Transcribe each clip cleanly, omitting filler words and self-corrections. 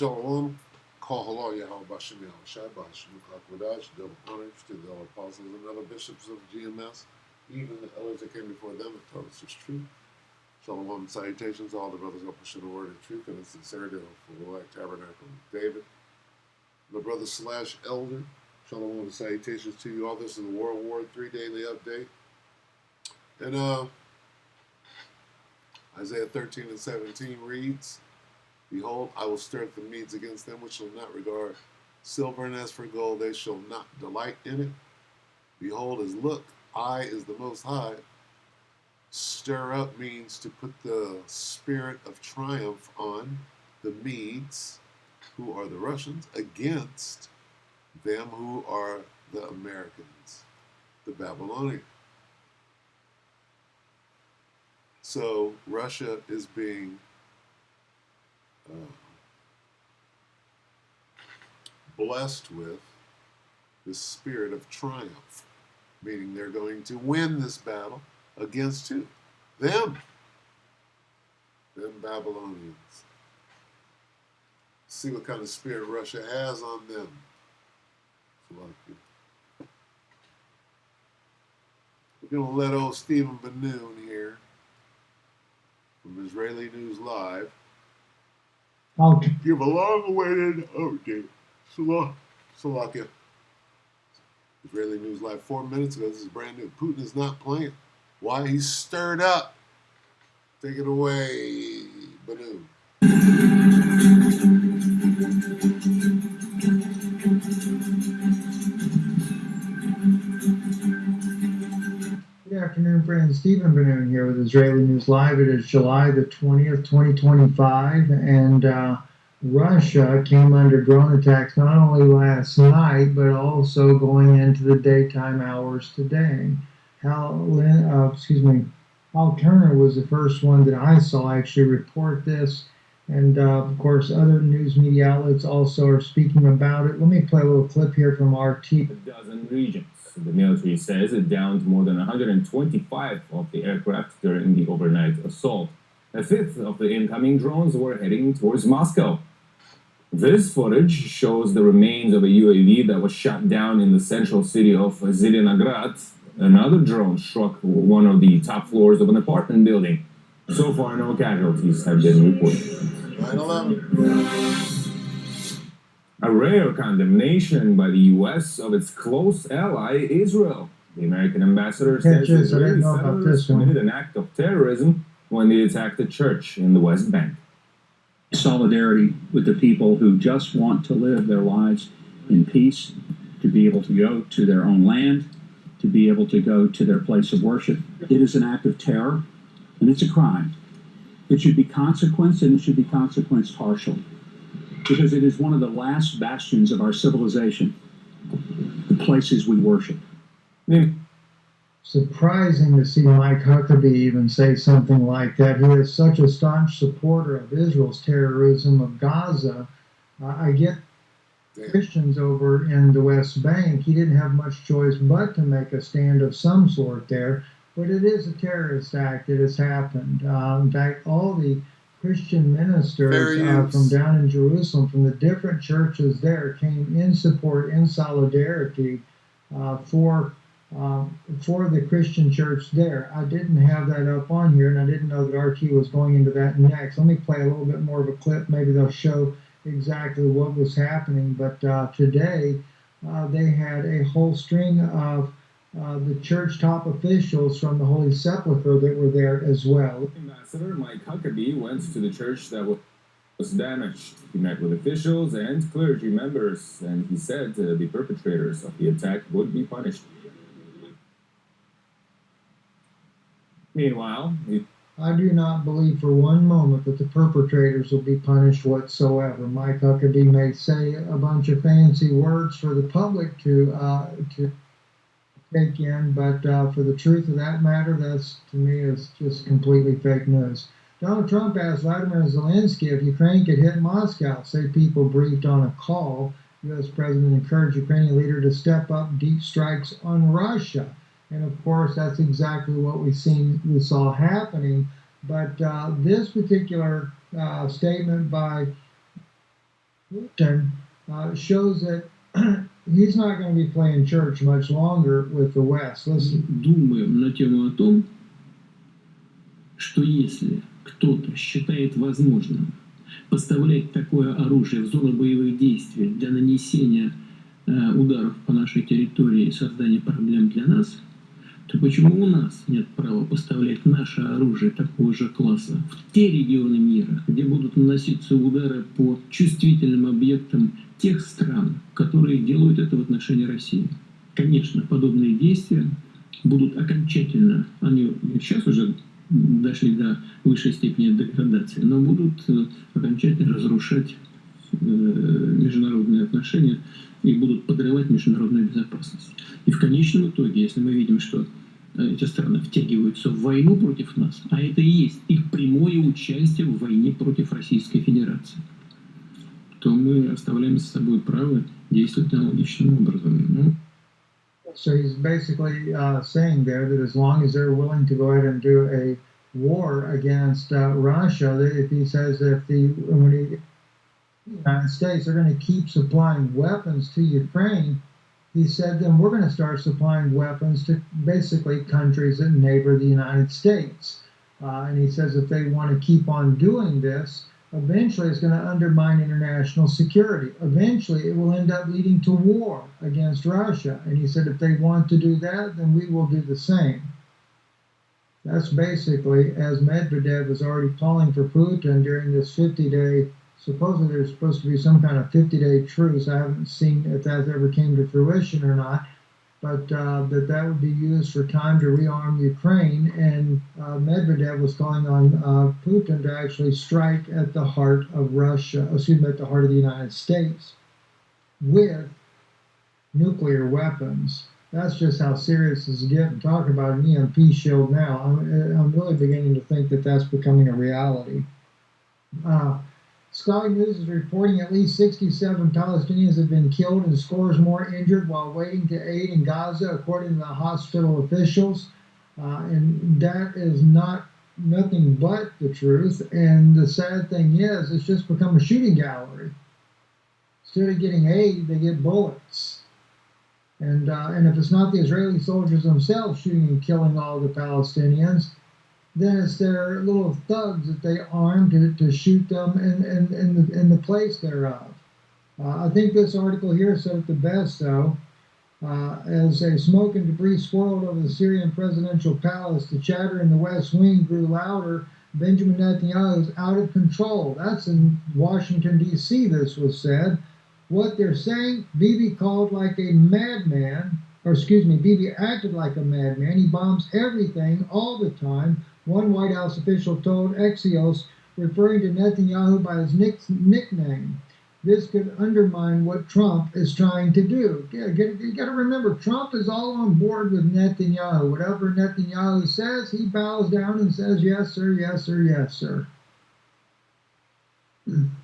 Shalom. Call hello, Yahweh Bashem Yahweh Shai Bashem Kakwadash, double honors to the other apostles and other bishops of GMS, even the elders that came before them and told us it's true. Shalom and salutations, all the brothers up pushing the word of truth and the sincerity of the Black Tabernacle of David. The brother / elder, shalom and salutations to you all. This is the World War III Daily Update. And Isaiah 13 and 17 reads, Behold, I will stir up the Medes against them, which shall not regard silver, and as for gold, they shall not delight in it. Behold, as look, I is the Most High. Stir up means to put the spirit of triumph on the Medes, who are the Russians, against them who are the Americans, the Babylonians. So Russia is being blessed with the spirit of triumph, meaning they're going to win this battle against who? Them Babylonians. See what kind of spirit Russia has on them. We're going to let old Stephen Banoon here from Israeli News Live give a long-awaited update. Slovakia. Israeli News Live 4 minutes ago. This is brand new. Putin is not playing. Why? He's stirred up. Take it away, Banu. Good afternoon, friends. Stephen Banoon here with Israeli News Live. It is July the 20th, 2025, and Russia came under drone attacks not only last night, but also going into the daytime hours today. Hal Turner was the first one that I saw actually report this, and of course other news media outlets also are speaking about it. Let me play a little clip here from RT. A dozen regions. The military says it downed more than 125 of the aircraft during the overnight assault. A fifth of the incoming drones were heading towards Moscow. This footage shows the remains of a UAV that was shot down in the central city of Zelenograd. Another drone struck one of the top floors of an apartment building. So far, no casualties have been reported. 9/11. A rare condemnation by the U.S. of its close ally, Israel. The American ambassador says Israeli settlers committed an act of terrorism when they attacked a church in the West Bank. Solidarity with the people who just want to live their lives in peace, to be able to go to their own land, to be able to go to their place of worship. It is an act of terror, and it's a crime. It should be consequenced, and it should be consequenced harshly, because it is one of the last bastions of our civilization, the places we worship. Surprising to see Mike Huckabee even say something like that. He is such a staunch supporter of Israel's terrorism of Gaza. I get Christians over in the West Bank. He didn't have much choice but to make a stand of some sort there. But it is a terrorist act that has happened. In fact, all the Christian ministers from down in Jerusalem, from the different churches there, came in support, in solidarity for the Christian church there. I didn't have that up on here, and I didn't know that RT was going into that next. Let me play a little bit more of a clip. Maybe they'll show exactly what was happening. But today, they had a whole string of the church top officials from the Holy Sepulchre that were there as well. Ambassador Mike Huckabee went to the church that was damaged. He met with officials and clergy members, and he said the perpetrators of the attack would be punished. Meanwhile, I do not believe for one moment that the perpetrators will be punished whatsoever. Mike Huckabee may say a bunch of fancy words for the public to take in, but for the truth of that matter, that's, to me, is just completely fake news. Donald Trump asked Vladimir Zelensky if Ukraine could hit Moscow. Say people briefed on a call. U.S. President encouraged Ukrainian leader to step up deep strikes on Russia. And of course, that's exactly what we saw happening. But this particular statement by Putin shows that he's not going to be playing church much longer with the West. Listen. Думаем на тему о том, что если кто-то считает возможным поставлять такое оружие в зону боевых действий для нанесения ударов по нашей территории и создания проблем для нас, то почему у нас нет права поставлять наше оружие такого же класса в те регионы мира, где будут наноситься удары по чувствительным объектам тех стран, которые делают это в отношении России? Конечно, подобные действия будут окончательно, они сейчас уже дошли до высшей степени деградации, но будут окончательно разрушать международные отношения и будут подрывать международную безопасность. И в конечном итоге, если мы видим, что эти страны втягиваются в войну против нас, а это и есть их прямое участие в войне против Российской Федерации, то мы оставляем за собой право действовать аналогичным образом. So he's basically saying there that as long as they're willing to go ahead and do a war against Russia, that if he says that the United States are going to keep supplying weapons to Ukraine, he said then we're going to start supplying weapons to basically countries that neighbor the United States. And he says if they want to keep on doing this, eventually it's going to undermine international security. Eventually it will end up leading to war against Russia. And he said if they want to do that, then we will do the same. That's basically, as Medvedev was already calling for Putin during this 50-day, supposedly there's supposed to be some kind of 50-day truce. I haven't seen if that ever came to fruition or not. But that would be used for time to rearm Ukraine, and Medvedev was calling on Putin to actually strike at the heart of Russia, at the heart of the United States, with nuclear weapons. That's just how serious this is getting. Talking about an EMP shield now, I'm really beginning to think that that's becoming a reality. Sky News is reporting at least 67 Palestinians have been killed and scores more injured while waiting to aid in Gaza, according to the hospital officials. And that is nothing but the truth. And the sad thing is, it's just become a shooting gallery. Instead of getting aid, they get bullets. And if it's not the Israeli soldiers themselves shooting and killing all the Palestinians, then it's their little thugs that they arm to shoot them in the place thereof. I think this article here said it the best, though. As a smoke and debris swirled over the Syrian presidential palace, the chatter in the West Wing grew louder. Benjamin Netanyahu is out of control. That's in Washington, D.C., this was said. What they're saying, Bibi called like a madman, Bibi acted like a madman. He bombs everything all the time. One White House official told Axios, referring to Netanyahu by his nickname. This could undermine what Trump is trying to do. You got to remember, Trump is all on board with Netanyahu. Whatever Netanyahu says, he bows down and says, yes, sir, yes, sir, yes, sir.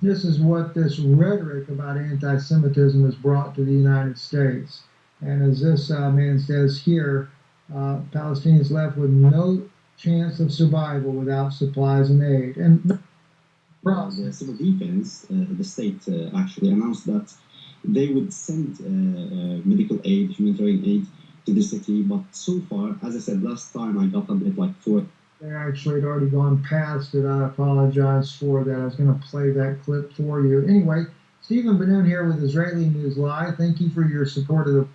This is what this rhetoric about anti-Semitism has brought to the United States. And as this man says here, Palestinians left with no chance of survival without supplies and aid. And the civil defense, the state actually announced that they would send medical aid, humanitarian aid to the city. But so far, as I said last time, I got a bit like four. They actually had already gone past it. I apologize for that. I was going to play that clip for you. Anyway, Stephen Ben-Nun here with Israeli News Live. Thank you for your support of the.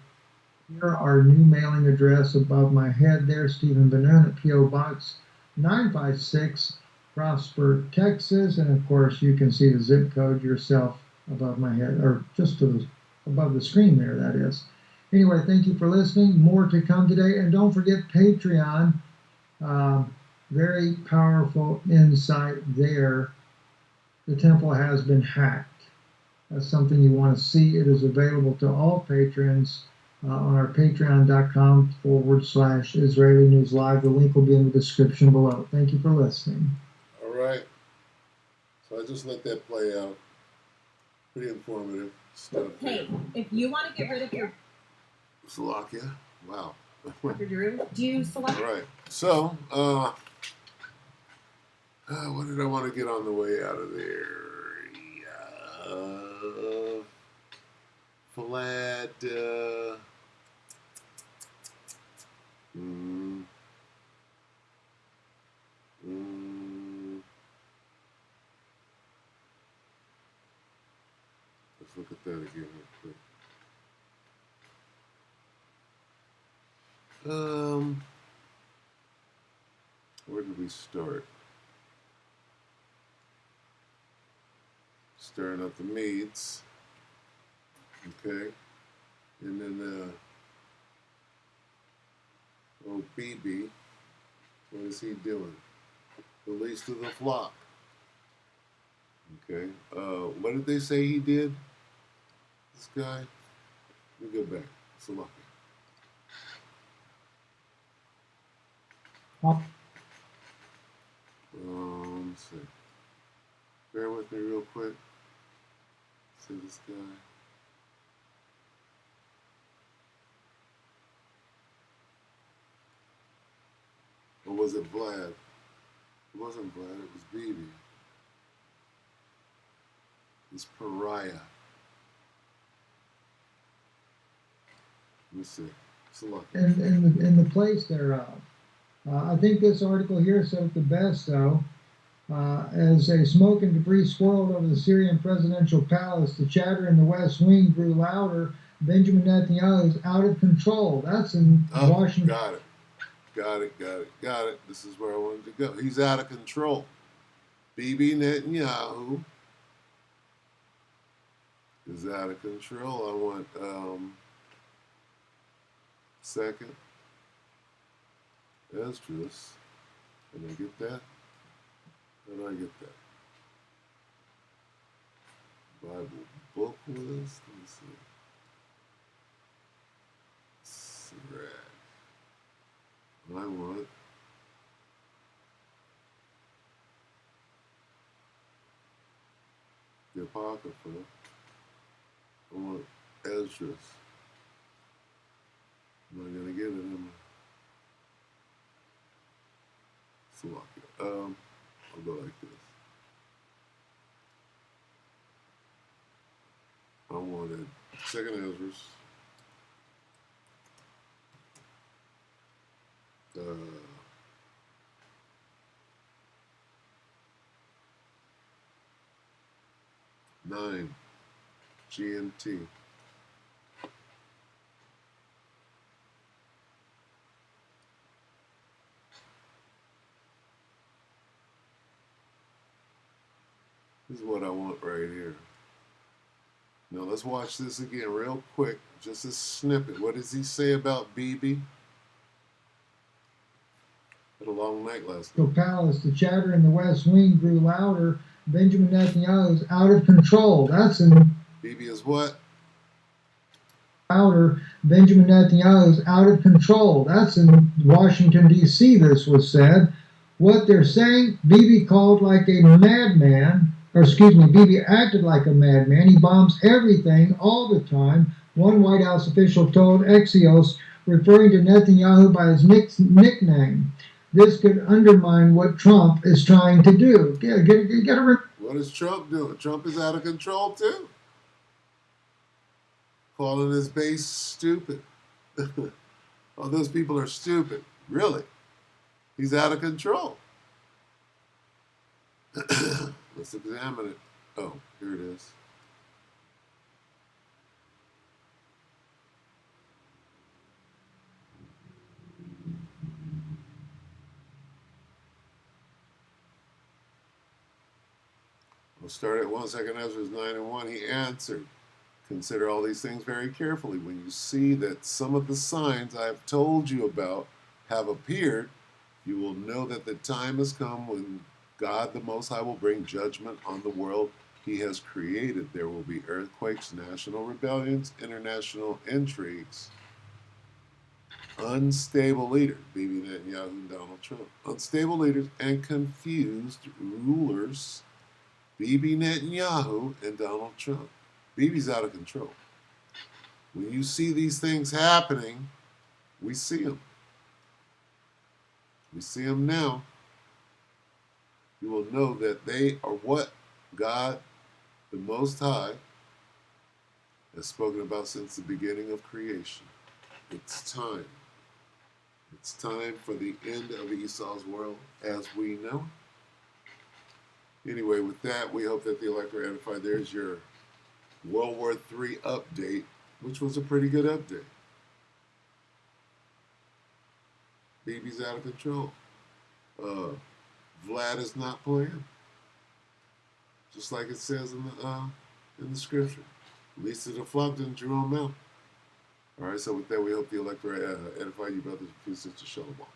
Here, our new mailing address above my head there, Stephen Ben-Nun at P.O. Box 956, Prosper, Texas. And, of course, you can see the zip code yourself above my head, or just above the screen there, that is. Anyway, thank you for listening. More to come today. And don't forget Patreon. Very powerful insight there. The temple has been hacked. That's something you want to see. It is available to all patrons on our patreon.com/Israeli News Live. The link will be in the description below. Thank you for listening. All right. So I just let that play out. Pretty informative stuff. Hey, if you want to get rid of your Slovakia. Wow. Dr. Drew, do you select? All right. So, what did I want to get on the way out of there? Vlad. Let's look at that again real quick. Where did we start? Stirring up the meats. Okay. And then old BB, what is he doing? The least of the flock. Okay. What did they say he did? This guy? Let me go back. It's lucky. Let's see. Bear with me real quick. See this guy. Or was it Vlad? It wasn't Vlad, it was BB. This pariah. Let me see. It's lucky. In the place thereof. I think this article here said it the best, though. As a smoke and debris swirled over the Syrian presidential palace, the chatter in the West Wing grew louder. Benjamin Netanyahu is out of control. That's in Washington. Got it. This is where I wanted to go. He's out of control. Bibi Netanyahu is out of control. I want second. Esdras. Can I get that? How do I get that? Bible book list. Let me see. Sirach. I want the Apocrypha. I want Esdras. Am I going to get it? Am I? I'll go like this. I wanted second Esdras. 9 GMT. This is what I want right here. Now let's watch this again real quick. Just a snippet. What does he say about BB? Had a long night last night. Palace, the chatter in the West Wing grew louder. Benjamin Netanyahu is out of control. That's in BB is what? Louder. Benjamin Netanyahu is out of control. That's in Washington, D.C., this was said. What they're saying, Bibi called like a madman, Bibi acted like a madman. He bombs everything all the time. One White House official told Axios, referring to Netanyahu by his nickname. This could undermine what Trump is trying to do. What is Trump doing? Trump is out of control too. Calling his base stupid. All those people are stupid. Really? He's out of control. Let's examine it. Oh, here it is. We'll start at 1 Ezra 9:1. He answered, consider all these things very carefully. When you see that some of the signs I have told you about have appeared, you will know that the time has come when God the Most High will bring judgment on the world he has created. There will be earthquakes, national rebellions, international intrigues, unstable leaders, Bibi Netanyahu and Donald Trump, unstable leaders and confused rulers, Bibi Netanyahu and Donald Trump. Bibi's out of control. When you see these things happening, we see them. We see them now. You will know that they are what God, the Most High, as spoken about since the beginning of creation. It's time. It's time for the end of Esau's world as we know it. Anyway, with that, we hope that the elect were edified. There's your World War III update, which was a pretty good update. BB's out of control. Vlad is not playing, just like it says in the scripture. Least of the flock didn't Jerome out. All right, so with that, we hope the elect were edified. You brothers and sisters, shalom.